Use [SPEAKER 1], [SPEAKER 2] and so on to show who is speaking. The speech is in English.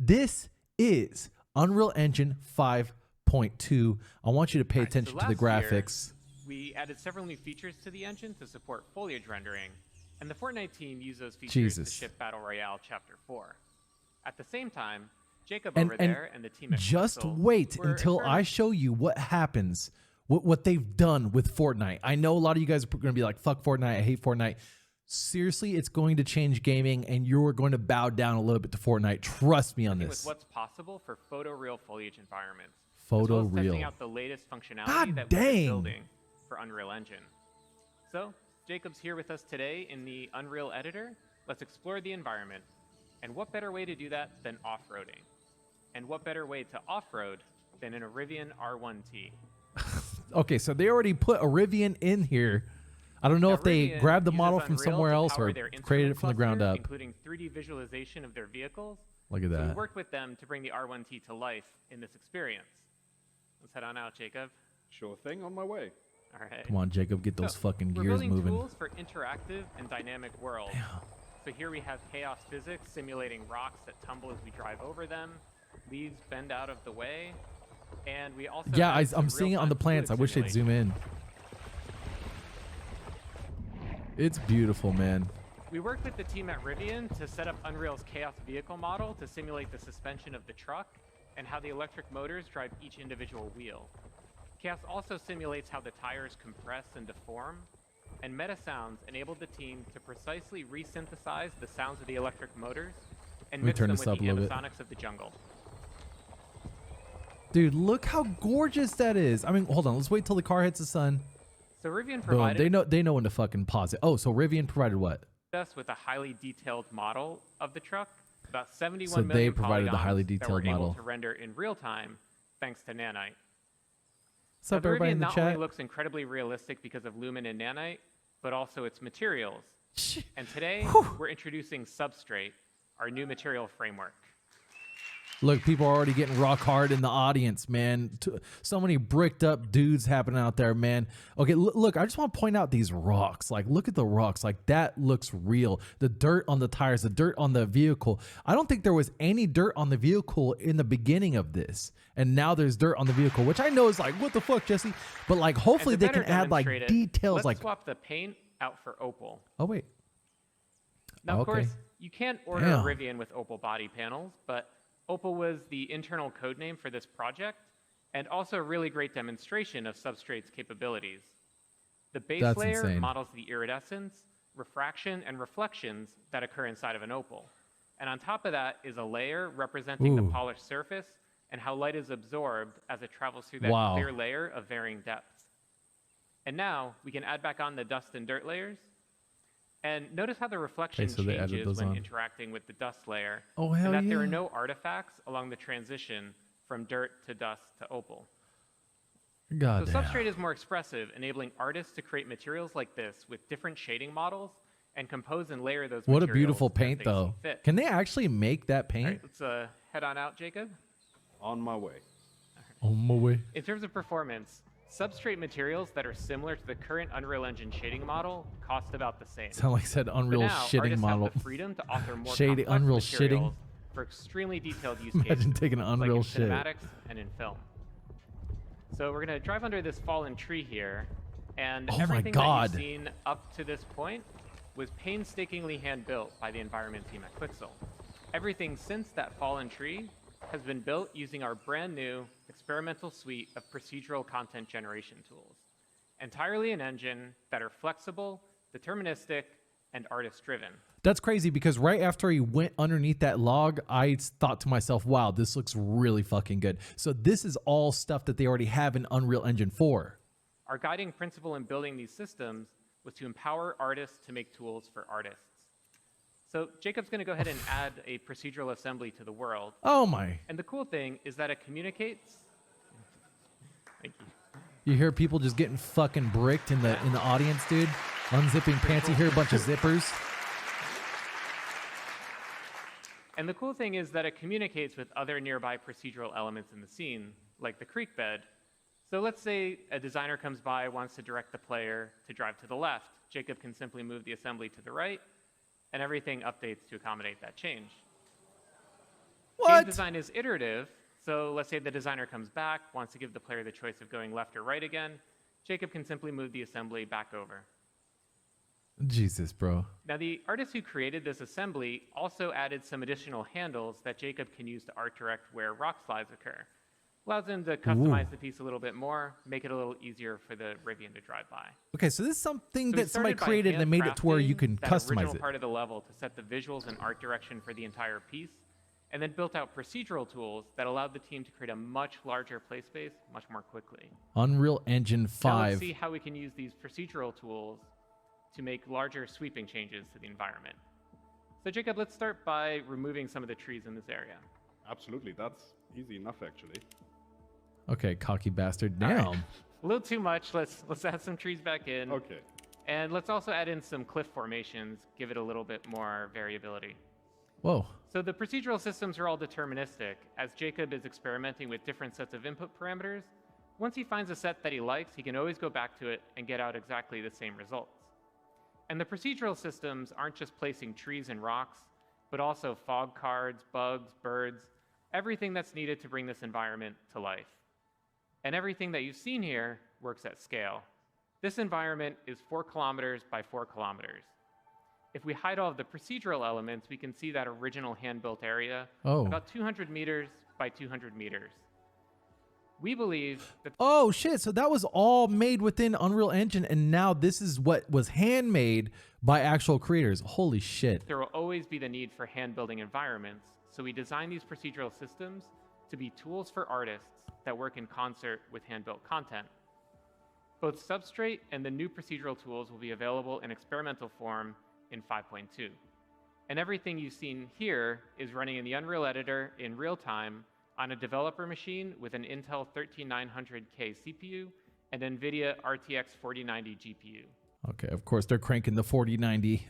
[SPEAKER 1] This is Unreal Engine 5.2. I want you to pay attention to the graphics.
[SPEAKER 2] We added several new features to the engine to support foliage rendering, and the Fortnite team used those features to ship Battle Royale Chapter 4. At the same time, Jacob over there and the team at
[SPEAKER 1] just
[SPEAKER 2] Pixel
[SPEAKER 1] wait until I show you what happens, what they've done with Fortnite. I know a lot of you guys are going to be like, fuck Fortnite, I hate Fortnite. Seriously, it's going to change gaming, and you're going to bow down a little bit to Fortnite. Trust me on this.
[SPEAKER 2] With what's possible for photoreal foliage environments.
[SPEAKER 1] Photoreal.
[SPEAKER 2] As well as testing out the latest functionality that we're building for Unreal Engine. So, Jacob's here with us today in the Unreal Editor. Let's explore the environment. And what better way to do that than off-roading? And what better way to off-road than in a Rivian R1T?
[SPEAKER 1] Okay, so they already put a Rivian in here. I don't know if they grabbed the model from somewhere else or created it from the ground up.
[SPEAKER 2] Including 3D visualization of their vehicles.
[SPEAKER 1] Look at that.
[SPEAKER 2] So we worked with them to bring the R1T to life in this experience. Let's head on out, Jacob.
[SPEAKER 3] Sure thing, on my way.
[SPEAKER 2] All right.
[SPEAKER 1] Come on, Jacob, get those fucking gears moving.
[SPEAKER 2] We're building tools for interactive and dynamic worlds. Damn. So here we have chaos physics simulating rocks that tumble as we drive over them, leaves bend out of the way, and we also
[SPEAKER 1] I'm seeing it on the planets. I wish they'd zoom in. It's beautiful, man.
[SPEAKER 2] We worked with the team at Rivian to set up Unreal's Chaos vehicle model to simulate the suspension of the truck and how the electric motors drive each individual wheel. Chaos also simulates how the tires compress and deform, and Meta Sounds enabled the team to precisely resynthesize the sounds of the electric motors and mix them with the Amazonics of the jungle.
[SPEAKER 1] Dude, look how gorgeous that is. I mean, hold on. Let's wait till the car hits the sun.
[SPEAKER 2] So Rivian provided...
[SPEAKER 1] Boom. They know when to fucking pause it. Oh, so Rivian provided what?
[SPEAKER 2] Us with a highly detailed model of the truck. About 71
[SPEAKER 1] so
[SPEAKER 2] million
[SPEAKER 1] they provided the highly detailed
[SPEAKER 2] that were
[SPEAKER 1] model
[SPEAKER 2] able to render in real time thanks to Nanite.
[SPEAKER 1] What's up, everybody in the chat?
[SPEAKER 2] Not only looks incredibly realistic because of Lumen and Nanite, but also its materials. And today, we're introducing Substrate, our new material framework.
[SPEAKER 1] Look, people are already getting rock hard in the audience, man. So many bricked up dudes happening out there, man. Okay, look, I just want to point out these rocks. Like, look at the rocks. Like, that looks real. The dirt on the tires, the dirt on the vehicle. I don't think there was any dirt on the vehicle in the beginning of this. And now there's dirt on the vehicle, which I know is like, what the fuck, Jesse? But, like, hopefully they can add, like, details.
[SPEAKER 2] Let's swap the paint out for Opal.
[SPEAKER 1] Oh, wait.
[SPEAKER 2] Now, of course, you can't order a Rivian with Opal body panels, but Opal was the internal code name for this project, and also a really great demonstration of Substrate's capabilities. The base layer models the iridescence, refraction, and reflections that occur inside of an Opal. And on top of that is a layer representing the polished surface and how light is absorbed as it travels through that clear layer of varying depths. And now we can add back on the dust and dirt layers. And notice how the reflection changes when interacting with the dust layer.
[SPEAKER 1] Oh, hell yeah.
[SPEAKER 2] And that there are no artifacts along the transition from dirt to dust to opal. So Substrate is more expressive, enabling artists to create materials like this with different shading models and compose and layer those materials.
[SPEAKER 1] What a beautiful paint, though. Can they actually make that paint?
[SPEAKER 2] All right, let's head on out, Jacob.
[SPEAKER 3] On my way.
[SPEAKER 1] Right. On my way.
[SPEAKER 2] In terms of performance, Substrate materials that are similar to the current Unreal Engine shading model cost about the same.
[SPEAKER 1] Sound like I said Unreal shitting model.
[SPEAKER 2] Have the freedom to author more
[SPEAKER 1] Shady Unreal shitting
[SPEAKER 2] for extremely detailed use
[SPEAKER 1] cases.
[SPEAKER 2] Imagine
[SPEAKER 1] taking an Unreal
[SPEAKER 2] like in cinematics and in film. So we're gonna drive under this fallen tree here, and everything that you've seen up to this point was painstakingly hand built by the environment team at Quixel. Everything since that fallen tree has been built using our brand new experimental suite of procedural content generation tools, entirely an engine that are flexible, deterministic, and artist-driven.
[SPEAKER 1] That's crazy because right after he went underneath that log, I thought to myself, wow, this looks really fucking good. So this is all stuff that they already have in Unreal Engine 4.
[SPEAKER 2] Our guiding principle in building these systems was to empower artists to make tools for artists. So Jacob's going to go ahead and add a procedural assembly to the world.
[SPEAKER 1] Oh my.
[SPEAKER 2] And the cool thing is that it communicates. Thank you.
[SPEAKER 1] You hear people just getting fucking bricked in the audience, dude. Unzipping pants, you hear a bunch of zippers.
[SPEAKER 2] And the cool thing is that it communicates with other nearby procedural elements in the scene, like the creek bed. So let's say a designer comes by, wants to direct the player to drive to the left. Jacob can simply move the assembly to the right, and everything updates to accommodate that change.
[SPEAKER 1] What?
[SPEAKER 2] Game design is iterative, so let's say the designer comes back, wants to give the player the choice of going left or right again. Jacob can simply move the assembly back over.
[SPEAKER 1] Jesus, bro.
[SPEAKER 2] Now, the artist who created this assembly also added some additional handles that Jacob can use to art direct where rock slides occur. Allows him to customize the piece a little bit more, make it a little easier for the Rivian to drive by.
[SPEAKER 1] Okay, so this is something
[SPEAKER 2] So we
[SPEAKER 1] that somebody
[SPEAKER 2] started by
[SPEAKER 1] created and made it to where you can
[SPEAKER 2] that
[SPEAKER 1] customize
[SPEAKER 2] original
[SPEAKER 1] it.
[SPEAKER 2] part of the level to set the visuals and art direction for the entire piece, and then built out procedural tools that allowed the team to create a much larger play space much more quickly.
[SPEAKER 1] Unreal Engine
[SPEAKER 2] Now
[SPEAKER 1] 5.
[SPEAKER 2] let's see how we can use these procedural tools to make larger sweeping changes to the environment. So Jacob, let's start by removing some of the trees in this area.
[SPEAKER 3] Absolutely, that's easy enough actually.
[SPEAKER 1] Okay, cocky bastard.
[SPEAKER 2] All
[SPEAKER 1] Damn.
[SPEAKER 2] right. A little too much. Let's add some trees back in.
[SPEAKER 3] Okay.
[SPEAKER 2] And let's also add in some cliff formations, give it a little bit more variability.
[SPEAKER 1] Whoa.
[SPEAKER 2] So the procedural systems are all deterministic. As Jacob is experimenting with different sets of input parameters, once he finds a set that he likes, he can always go back to it and get out exactly the same results. And the procedural systems aren't just placing trees and rocks, but also fog cards, bugs, birds, everything that's needed to bring this environment to life. And everything that you've seen here works at scale. This environment is 4 kilometers by 4 kilometers. If we hide all of the procedural elements, we can see that original hand-built area about 200 meters by 200 meters. We believe that
[SPEAKER 1] Oh shit, so that was all made within Unreal Engine and now this is what was handmade by actual creators. Holy shit.
[SPEAKER 2] there will always be the need for hand-building environments, so we designed these procedural systems to be tools for artists that work in concert with hand-built content. Both Substrate and the new procedural tools will be available in experimental form in 5.2. And everything you've seen here is running in the Unreal Editor in real time on a developer machine with an Intel 13900K CPU and NVIDIA RTX 4090 GPU.
[SPEAKER 1] Okay, of course they're cranking the 4090